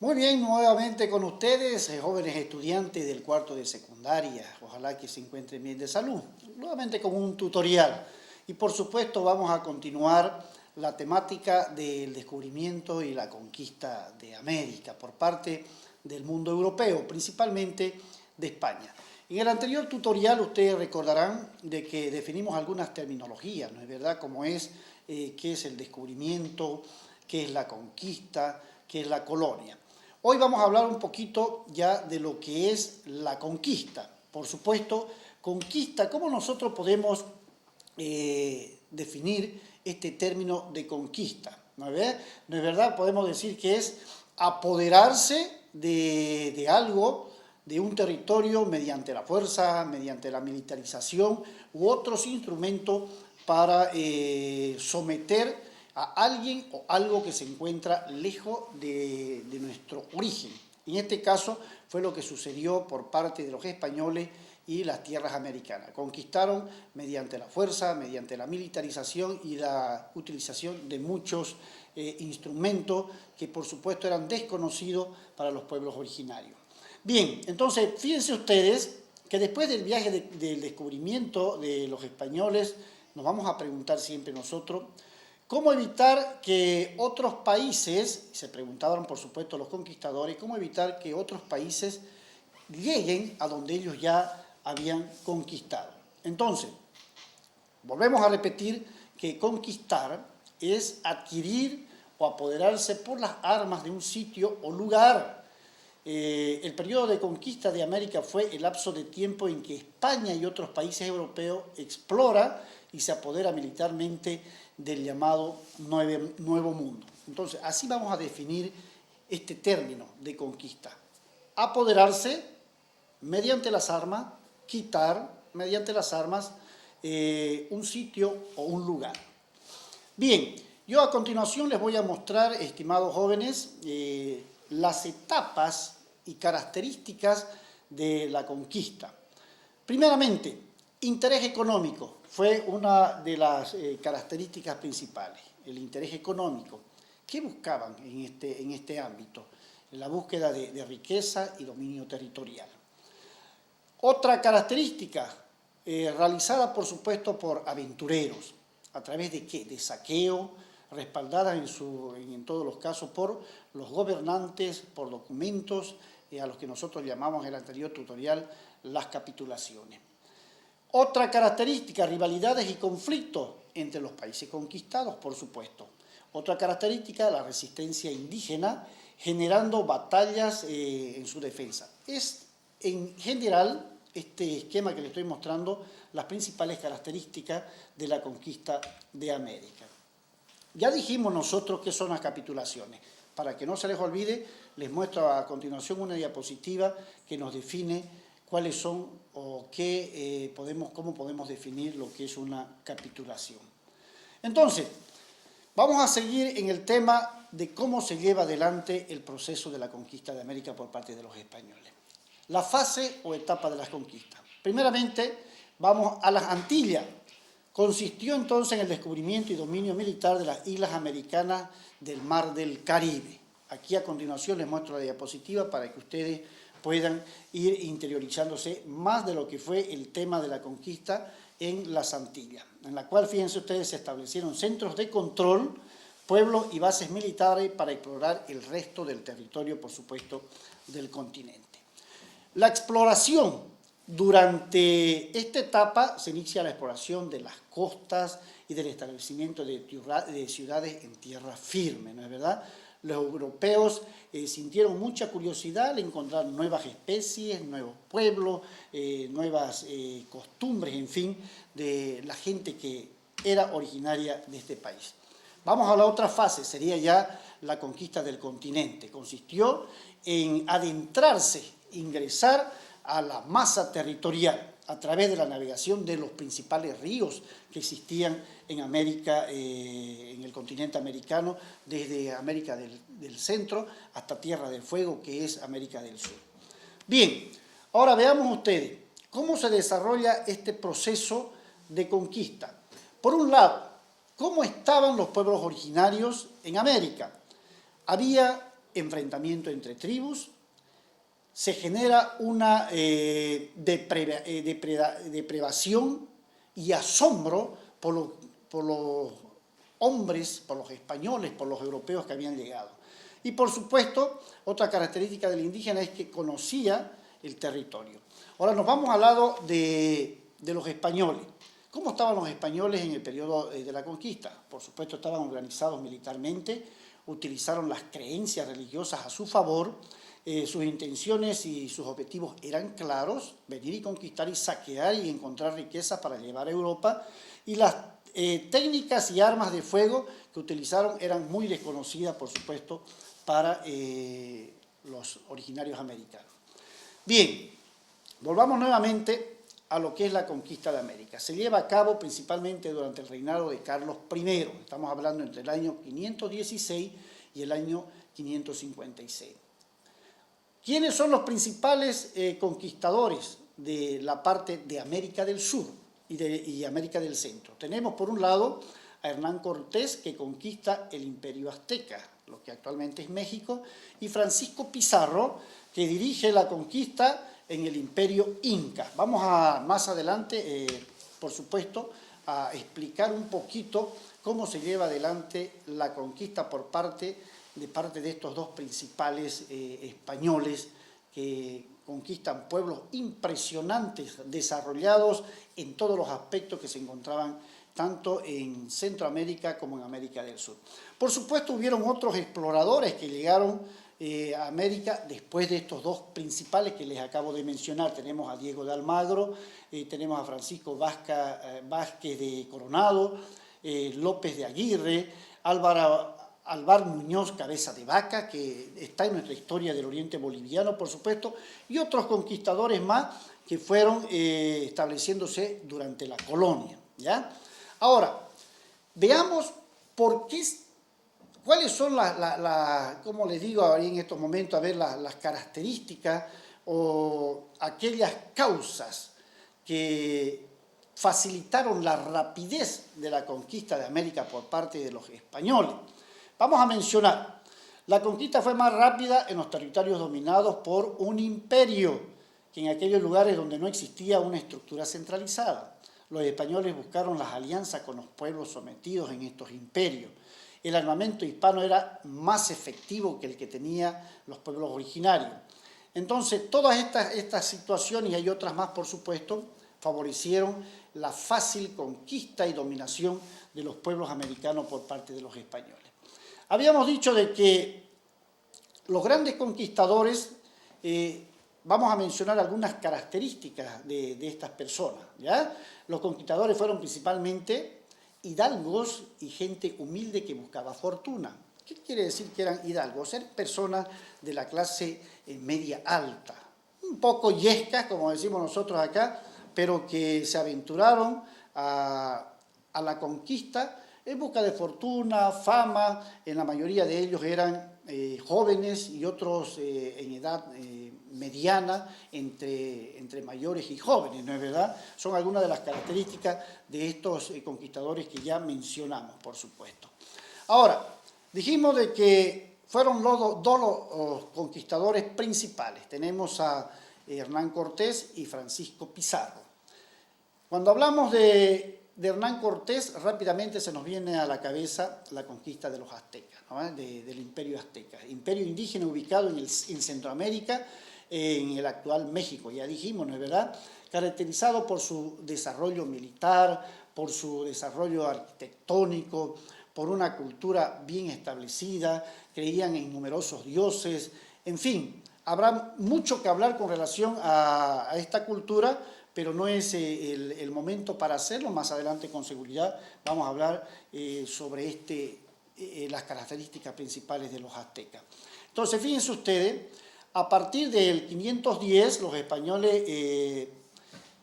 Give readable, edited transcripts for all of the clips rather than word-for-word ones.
Muy bien, nuevamente con ustedes, jóvenes estudiantes del cuarto de secundaria. Ojalá que se encuentren bien de salud. Nuevamente con un tutorial. Y por supuesto vamos a continuar la temática del descubrimiento y la conquista de América por parte del mundo europeo, principalmente de España. En el anterior tutorial ustedes recordarán de que definimos algunas terminologías, ¿no es verdad? Como es, qué es el descubrimiento, qué es la conquista, qué es la colonia. Hoy vamos a hablar un poquito ya de lo que es la conquista. Por supuesto, conquista, ¿cómo nosotros podemos definir este término de conquista? ¿No es verdad? Podemos decir que es apoderarse de algo, de un territorio mediante la fuerza, mediante la militarización u otros instrumentos para someter a alguien o algo que se encuentra lejos de nuestro origen. En este caso fue lo que sucedió por parte de los españoles y las tierras americanas. Conquistaron mediante la fuerza, mediante la militarización y la utilización de muchos instrumentos que por supuesto eran desconocidos para los pueblos originarios. Bien, entonces fíjense ustedes que después del viaje del descubrimiento de los españoles, nos vamos a preguntar siempre nosotros, ¿cómo evitar que otros países, se preguntaban por supuesto los conquistadores, cómo evitar que otros países lleguen a donde ellos ya habían conquistado? Entonces, volvemos a repetir que conquistar es adquirir o apoderarse por las armas de un sitio o lugar. El periodo de conquista de América fue el lapso de tiempo en que España y otros países europeos explora y se apodera militarmente del llamado Nuevo Mundo. Entonces, así vamos a definir este término de conquista. Apoderarse mediante las armas, quitar mediante las armas un sitio o un lugar. Bien, yo a continuación les voy a mostrar, estimados jóvenes, las etapas y características de la conquista. Primeramente, interés económico fue una de las características principales, el interés económico. ¿Qué buscaban en este ámbito? La búsqueda de riqueza y dominio territorial. Otra característica realizada, por supuesto, por aventureros. ¿A través de qué? De saqueo, respaldada en todos los casos por los gobernantes, por documentos, a los que nosotros llamamos en el anterior tutorial las capitulaciones. Otra característica, rivalidades y conflictos entre los países conquistados, por supuesto. Otra característica, la resistencia indígena, generando batallas en su defensa. Es en general este esquema que les estoy mostrando las principales características de la conquista de América. Ya dijimos nosotros qué son las capitulaciones. Para que no se les olvide, les muestro a continuación una diapositiva que nos define cuáles son o cómo podemos definir lo que es una capitulación. Entonces, vamos a seguir en el tema de cómo se lleva adelante el proceso de la conquista de América por parte de los españoles. La fase o etapa de las conquistas. Primeramente, vamos a las Antillas. Consistió entonces en el descubrimiento y dominio militar de las islas americanas del Mar del Caribe. Aquí a continuación les muestro la diapositiva para que ustedes puedan ir interiorizándose más de lo que fue el tema de la conquista en las Antillas, en la cual, fíjense ustedes, se establecieron centros de control, pueblos y bases militares para explorar el resto del territorio, por supuesto, del continente. La exploración. Durante esta etapa se inicia la exploración de las costas y del establecimiento de ciudades en tierra firme, ¿no es verdad? Los europeos sintieron mucha curiosidad al encontrar nuevas especies, nuevos pueblos, nuevas costumbres, en fin, de la gente que era originaria de este país. Vamos a la otra fase, sería ya la conquista del continente. Consistió en adentrarse, ingresar a la masa territorial a través de la navegación de los principales ríos que existían en América, en el continente americano, desde América del Centro hasta Tierra del Fuego, que es América del Sur. Bien, ahora veamos ustedes cómo se desarrolla este proceso de conquista. Por un lado, ¿cómo estaban los pueblos originarios en América? Había enfrentamiento entre tribus, se genera una depredación y asombro por los hombres, por los españoles, por los europeos que habían llegado. Y por supuesto, otra característica del indígena es que conocía el territorio. Ahora nos vamos al lado de los españoles. ¿Cómo estaban los españoles en el periodo de la conquista? Por supuesto, estaban organizados militarmente, utilizaron las creencias religiosas a su favor, sus intenciones y sus objetivos eran claros: venir y conquistar y saquear y encontrar riquezas para llevar a Europa, y las técnicas y armas de fuego que utilizaron eran muy desconocidas, por supuesto, para los originarios americanos. Bien, volvamos nuevamente a lo que es la conquista de América. Se lleva a cabo principalmente durante el reinado de Carlos I. Estamos hablando entre el año 516 y el año 556. ¿Quiénes son los principales conquistadores de la parte de América del Sur y América del Centro? Tenemos por un lado a Hernán Cortés, que conquista el Imperio Azteca, lo que actualmente es México, y Francisco Pizarro, que dirige la conquista en el Imperio Inca. Vamos a más adelante, por supuesto, a explicar un poquito cómo se lleva adelante la conquista por parte de estos dos principales españoles, que conquistan pueblos impresionantes, desarrollados en todos los aspectos que se encontraban tanto en Centroamérica como en América del Sur. Por supuesto, hubieron otros exploradores que llegaron a América después de estos dos principales que les acabo de mencionar. Tenemos a Diego de Almagro, tenemos a Francisco Vázquez de Coronado, López de Aguirre, Alvar Muñoz Cabeza de Vaca, que está en nuestra historia del Oriente Boliviano, por supuesto, y otros conquistadores más que fueron estableciéndose durante la colonia, ¿ya? Ahora, veamos cuáles son como les digo ahora en estos momentos, a ver las características o aquellas causas que facilitaron la rapidez de la conquista de América por parte de los españoles. Vamos a mencionar, la conquista fue más rápida en los territorios dominados por un imperio que en aquellos lugares donde no existía una estructura centralizada. Los españoles buscaron las alianzas con los pueblos sometidos en estos imperios. El armamento hispano era más efectivo que el que tenían los pueblos originarios. Entonces, todas estas situaciones, y hay otras más, por supuesto, favorecieron la fácil conquista y dominación de los pueblos americanos por parte de los españoles. Habíamos dicho de que los grandes conquistadores, vamos a mencionar algunas características de estas personas, ¿ya? Los conquistadores fueron principalmente hidalgos y gente humilde que buscaba fortuna. ¿Qué quiere decir que eran hidalgos? Ser personas de la clase media alta, un poco yescas, como decimos nosotros acá, pero que se aventuraron a la conquista en busca de fortuna, fama. En la mayoría de ellos eran jóvenes y otros en edad mediana, entre mayores y jóvenes, ¿no es verdad? Son algunas de las características de estos conquistadores que ya mencionamos, por supuesto. Ahora, dijimos de que fueron los conquistadores principales. Tenemos a Hernán Cortés y Francisco Pizarro. Cuando hablamos de Hernán Cortés, rápidamente se nos viene a la cabeza la conquista de los aztecas, ¿no? Del imperio azteca, imperio indígena ubicado en Centroamérica, en el actual México, ya dijimos, ¿no es verdad? Caracterizado por su desarrollo militar, por su desarrollo arquitectónico, por una cultura bien establecida, creían en numerosos dioses, en fin, habrá mucho que hablar con relación a esta cultura, pero no es el momento para hacerlo. Más adelante, con seguridad, vamos a hablar sobre las características principales de los aztecas. Entonces, fíjense ustedes, a partir del 510, los españoles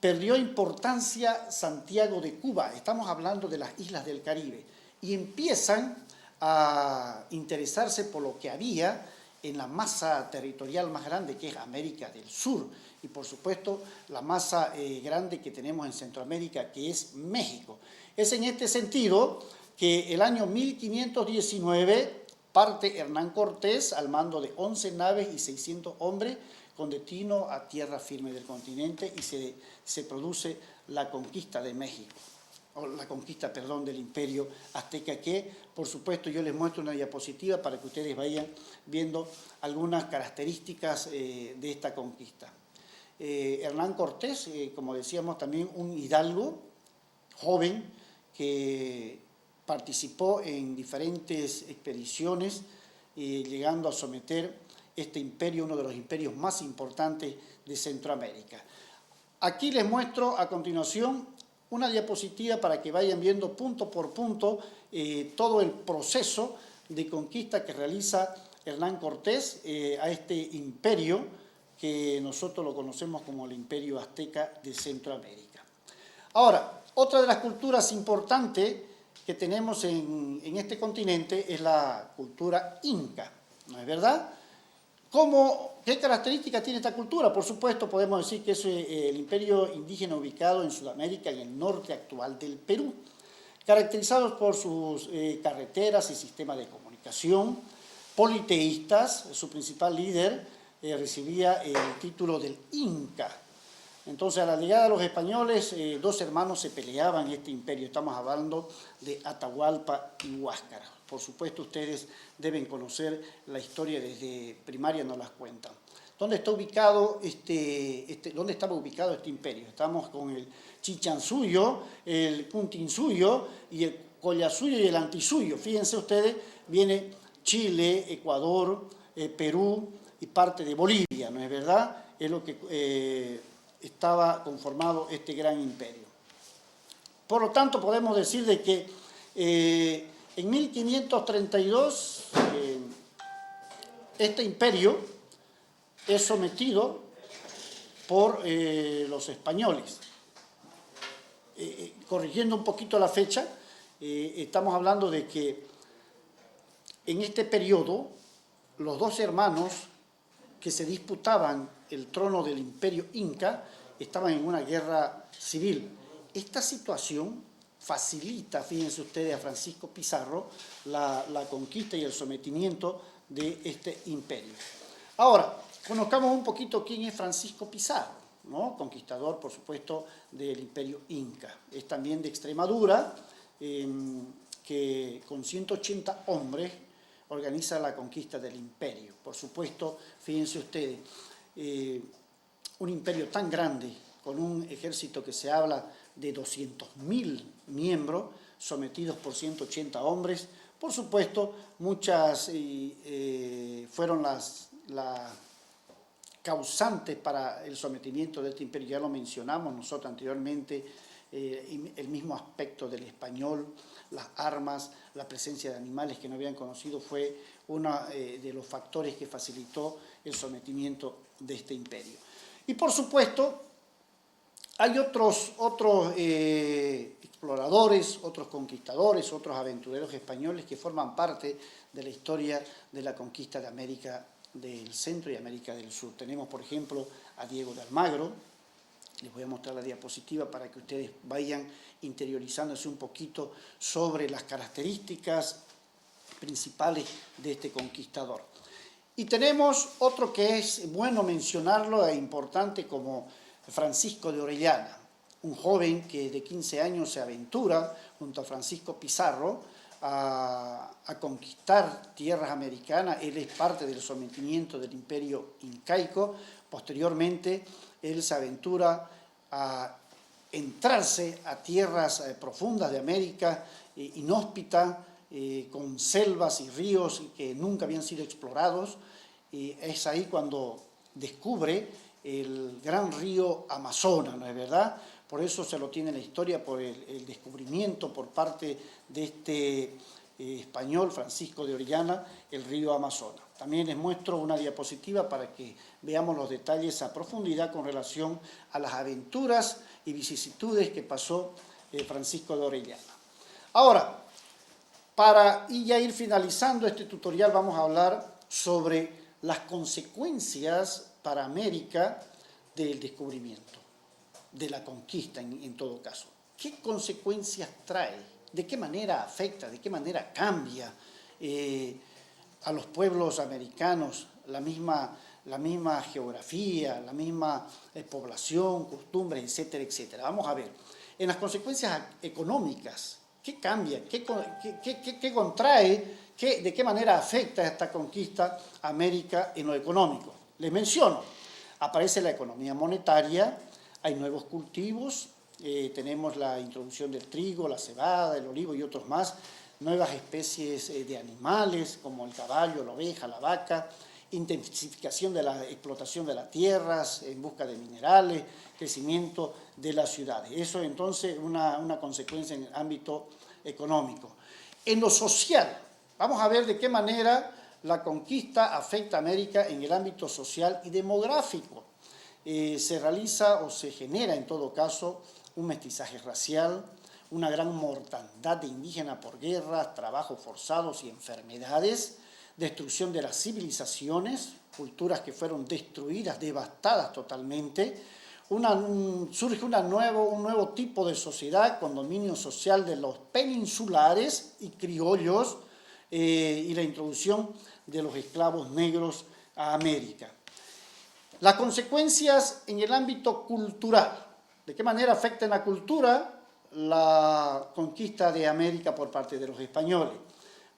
perdió importancia Santiago de Cuba. Estamos hablando de las islas del Caribe. Y empiezan a interesarse por lo que había en la masa territorial más grande, que es América del Sur, y por supuesto la masa grande que tenemos en Centroamérica, que es México. Es en este sentido que el año 1519 parte Hernán Cortés al mando de 11 naves y 600 hombres con destino a tierra firme del continente y se produce la conquista de México, o la conquista, perdón, del Imperio Azteca, que por supuesto yo les muestro una diapositiva para que ustedes vayan viendo algunas características de esta conquista. Hernán Cortés, como decíamos, también un hidalgo joven que participó en diferentes expediciones, llegando a someter este imperio, uno de los imperios más importantes de Centroamérica. Aquí les muestro a continuación una diapositiva para que vayan viendo punto por punto todo el proceso de conquista que realiza Hernán Cortés a este imperio que nosotros lo conocemos como el Imperio Azteca de Centroamérica. Ahora, otra de las culturas importantes que tenemos en este continente es la cultura inca, ¿no es verdad? ¿Qué características tiene esta cultura? Por supuesto, podemos decir que es el imperio indígena ubicado en Sudamérica y el norte actual del Perú, caracterizados por sus carreteras y sistemas de comunicación, politeístas. Su principal líder recibía el título del Inca. Entonces, a la llegada de los españoles, dos hermanos se peleaban en este imperio. Estamos hablando de Atahualpa y Huáscara. Por supuesto, ustedes deben conocer la historia desde primaria, nos las cuentan. ¿Dónde estaba ubicado este imperio? Estamos con el Chichansuyo, el Puntinsuyo y el Collasuyo y el Antisuyo. Fíjense ustedes, viene Chile, Ecuador, Perú y parte de Bolivia, ¿no es verdad? Es lo que estaba conformado este gran imperio. Por lo tanto, podemos decir de que en 1532 este imperio es sometido por los españoles. Corrigiendo un poquito la fecha, estamos hablando de que en este periodo los dos hermanos que se disputaban el trono del imperio inca estaban en una guerra civil. Esta situación facilita, fíjense ustedes, a Francisco Pizarro la conquista y el sometimiento de este imperio. Ahora, conozcamos un poquito quién es Francisco Pizarro, ¿no? Conquistador, por supuesto, del imperio inca. Es también de Extremadura, que con 180 hombres organiza la conquista del imperio. Por supuesto, fíjense ustedes, un imperio tan grande, con un ejército que se habla de 200.000 miembros, sometidos por 180 hombres. Por supuesto, muchas fueron las causantes para el sometimiento de este imperio. Ya lo mencionamos nosotros anteriormente, el mismo aspecto del español, las armas, la presencia de animales que no habían conocido, fue uno de los factores que facilitó el sometimiento de este imperio. Y por supuesto, hay otros exploradores, otros conquistadores, otros aventureros españoles que forman parte de la historia de la conquista de América del Centro y América del Sur. Tenemos, por ejemplo, a Diego de Almagro. Les voy a mostrar la diapositiva para que ustedes vayan interiorizándose un poquito sobre las características principales de este conquistador. Y tenemos otro que es bueno mencionarlo e importante, como Francisco de Orellana, un joven que de 15 años se aventura junto a Francisco Pizarro a conquistar tierras americanas. Él es parte del sometimiento del imperio incaico. Posteriormente, él se aventura a entrarse a tierras profundas de América, inhóspita, con selvas y ríos que nunca habían sido explorados. Es ahí cuando descubre el gran río Amazonas, ¿no es verdad? Por eso se lo tiene en la historia, por el descubrimiento por parte de este español, Francisco de Orellana, el río Amazonas. También les muestro una diapositiva para que veamos los detalles a profundidad con relación a las aventuras y vicisitudes que pasó Francisco de Orellana. Ahora, para ya ir finalizando este tutorial, vamos a hablar sobre las consecuencias para América del descubrimiento, de la conquista en todo caso. ¿Qué consecuencias trae? ¿De qué manera afecta? ¿De qué manera cambia? a los pueblos americanos la misma geografía, la misma población, costumbres, etcétera, etcétera. Vamos a ver, en las consecuencias económicas, ¿qué cambia? ¿Qué contrae? ¿De qué manera afecta esta conquista a América en lo económico? Les menciono, aparece la economía monetaria, hay nuevos cultivos, tenemos la introducción del trigo, la cebada, el olivo y otros más, nuevas especies de animales como el caballo, la oveja, la vaca, intensificación de la explotación de las tierras en busca de minerales, crecimiento de las ciudades. Eso entonces una consecuencia en el ámbito económico. En lo social, vamos a ver de qué manera la conquista afecta a América en el ámbito social y demográfico. Se realiza o se genera en todo caso un mestizaje racial, una gran mortandad de indígenas por guerras, trabajos forzados y enfermedades, destrucción de las civilizaciones, culturas que fueron destruidas, devastadas totalmente. Surge un nuevo tipo de sociedad con dominio social de los peninsulares y criollos y la introducción de los esclavos negros a América. Las consecuencias en el ámbito cultural. ¿De qué manera afecta en la cultura la conquista de América por parte de los españoles?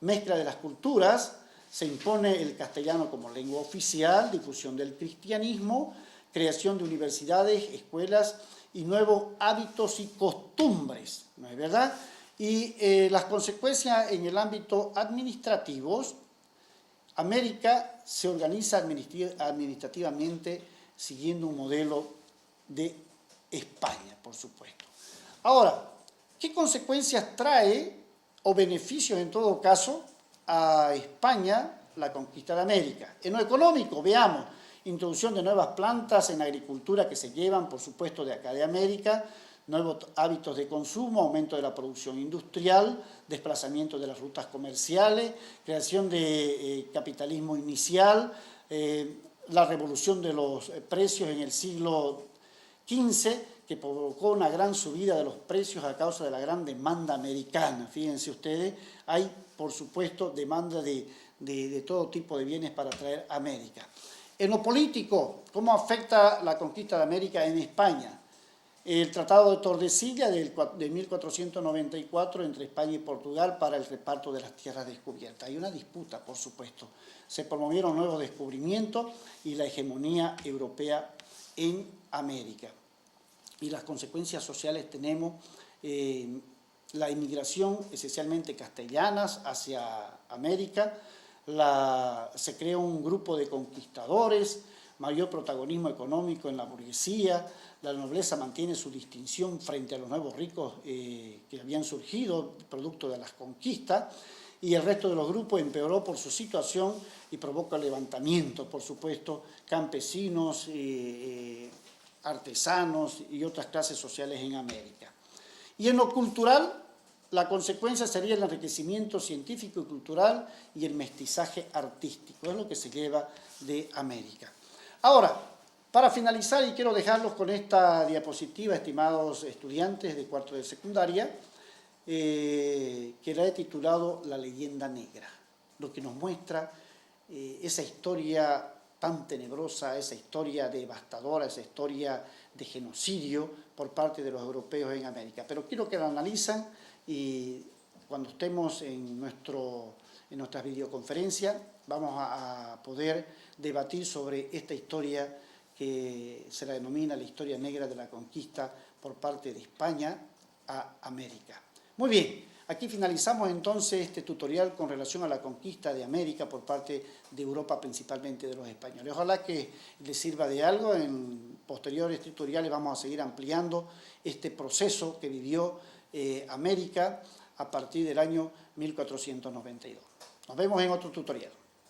Mezcla de las culturas, se impone el castellano como lengua oficial, difusión del cristianismo, creación de universidades, escuelas y nuevos hábitos y costumbres, ¿no es verdad? Y las consecuencias en el ámbito administrativo, América se organiza administrativamente siguiendo un modelo de España, por supuesto. Ahora, ¿qué consecuencias trae o beneficios en todo caso a España la conquista de América? En lo económico, veamos, introducción de nuevas plantas en agricultura que se llevan, por supuesto, de acá de América, nuevos hábitos de consumo, aumento de la producción industrial, desplazamiento de las rutas comerciales, creación de capitalismo inicial, la revolución de los precios en el siglo XV, que provocó una gran subida de los precios a causa de la gran demanda americana. Fíjense ustedes, hay, por supuesto, demanda de todo tipo de bienes para traer a América. En lo político, ¿cómo afecta la conquista de América en España? El Tratado de Tordesillas de 1494 entre España y Portugal para el reparto de las tierras descubiertas. Hay una disputa, por supuesto. Se promovieron nuevos descubrimientos y la hegemonía europea en América. Y las consecuencias sociales tenemos la inmigración esencialmente castellanas hacia América, se crea un grupo de conquistadores, mayor protagonismo económico en la burguesía, la nobleza mantiene su distinción frente a los nuevos ricos que habían surgido producto de las conquistas, y el resto de los grupos empeoró por su situación y provoca levantamientos, por supuesto, campesinos, artesanos y otras clases sociales en América. Y en lo cultural, la consecuencia sería el enriquecimiento científico y cultural y el mestizaje artístico, es lo que se lleva de América. Ahora, para finalizar, y quiero dejarlos con esta diapositiva, estimados estudiantes de cuarto de secundaria, que la he titulado La leyenda negra, lo que nos muestra esa historia tan tenebrosa, esa historia devastadora, esa historia de genocidio por parte de los europeos en América. Pero quiero que la analizan y cuando estemos en nuestras videoconferencias vamos a poder debatir sobre esta historia que se la denomina la historia negra de la conquista por parte de España a América. Muy bien, aquí finalizamos entonces este tutorial con relación a la conquista de América por parte de Europa, principalmente de los españoles. Ojalá que les sirva de algo. En posteriores tutoriales vamos a seguir ampliando este proceso que vivió América a partir del año 1492. Nos vemos en otro tutorial.